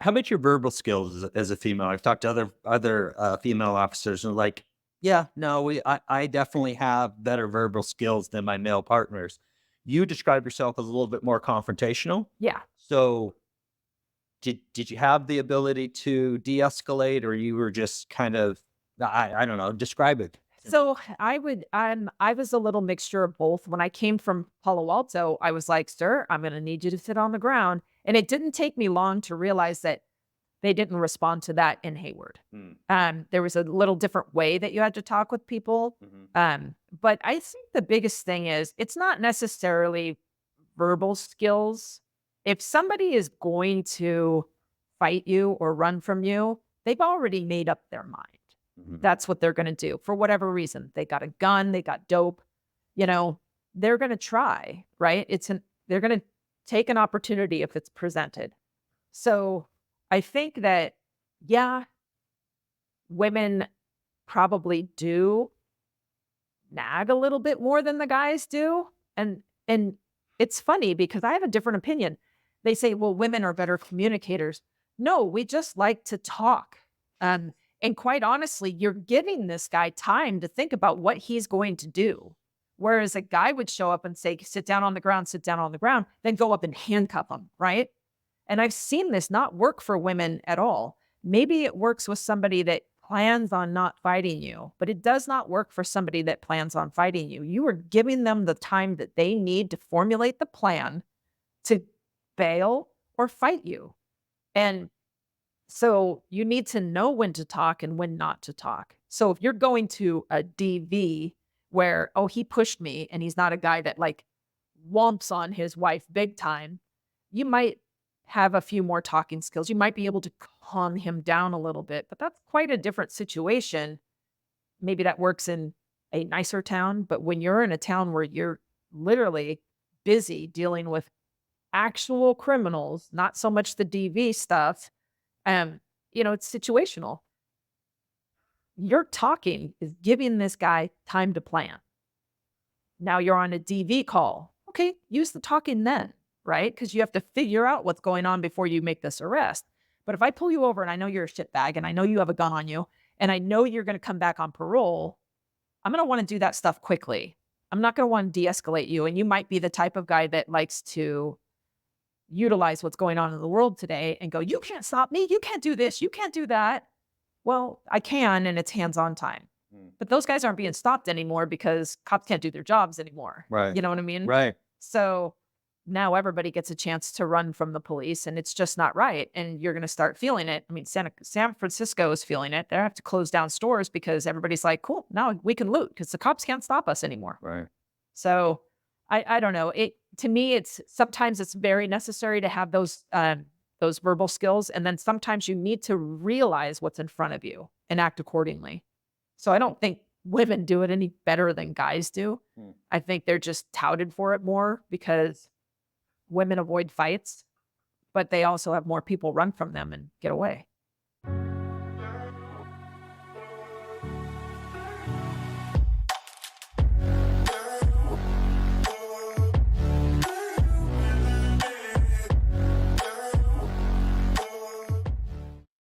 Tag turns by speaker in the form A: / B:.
A: How about your verbal skills as a female? I've talked to other female officers and like, yeah, no, I definitely have better verbal skills than my male partners. You describe yourself as a little bit more confrontational.
B: Yeah.
A: So did you have the ability to de-escalate, or you were just kind of, I don't know, describe it.
B: So I was a little mixture of both. When I came from Palo Alto, I was like, "Sir, I'm gonna need you to sit on the ground." And it didn't take me long to realize that they didn't respond to that in Hayward.
A: Mm,
B: There was a little different way that you had to talk with people.
A: mhm,
B: But I think the biggest thing is it's not necessarily verbal skills. If somebody is going to fight you or run from you, they've already made up their mind.
A: mhm.
B: That's what they're gonna do for whatever reason. They got a gun, they got dope, you know, they're gonna try, right? They're gonna take an opportunity if it's presented. So, I think that, yeah, women probably do nag a little bit more than the guys do, and it's funny because I have a different opinion. They say, "Well, women are better communicators." No, we just like to talk. Um, and quite honestly, you're giving this guy time to think about what he's going to do. Whereas a guy would show up and say, "Sit down on the ground, sit down on the ground," then go up and handcuff him, right? And I've seen this not work for women at all. Maybe it works with somebody that plans on not fighting you, but it does not work for somebody that plans on fighting you. You are giving them the time that they need to formulate the plan to bail or fight you. And so you need to know when to talk and when not to talk. So if you're going to a DV where, oh, he pushed me and he's not a guy that like womps on his wife big time, you might have a few more talking skills. You might be able to calm him down a little bit, but that's quite a different situation. Maybe that works in a nicer town, but when you're in a town where you're literally busy dealing with actual criminals, not so much the DV stuff, um, it's situational. Your talking is giving this guy time to plan. Now you're on a DV call. Okay, use the talking then, right? Because you have to figure out what's going on before you make this arrest. But if I pull you over and I know you're a shitbag and I know you have a gun on you and I know you're going to come back on parole, I'm going to want to do that stuff quickly. I'm not going to want to de escalate you. And you might be the type of guy that likes to utilize what's going on in the world today and go, you can't stop me. You can't do this. You can't do that. Well, I can, and it's hands on time.
A: Mm.
B: But those guys aren't being stopped anymore because cops can't do their jobs anymore.
A: Right.
B: You know what I mean?
A: Right.
B: So now everybody gets a chance to run from the police, and it's just not right. And you're going to start feeling it. I mean, San Francisco is feeling it. They have to close down stores because everybody's like, cool, now we can loot because the cops can't stop us anymore.
A: Right.
B: So I don't know. It to me, it's sometimes it's very necessary to have those verbal skills, and then sometimes you need to realize what's in front of you and act accordingly. So I don't think women do it any better than guys do.
A: Mm.
B: I think they're just touted for it more because women avoid fights, but they also have more people run from them and get away.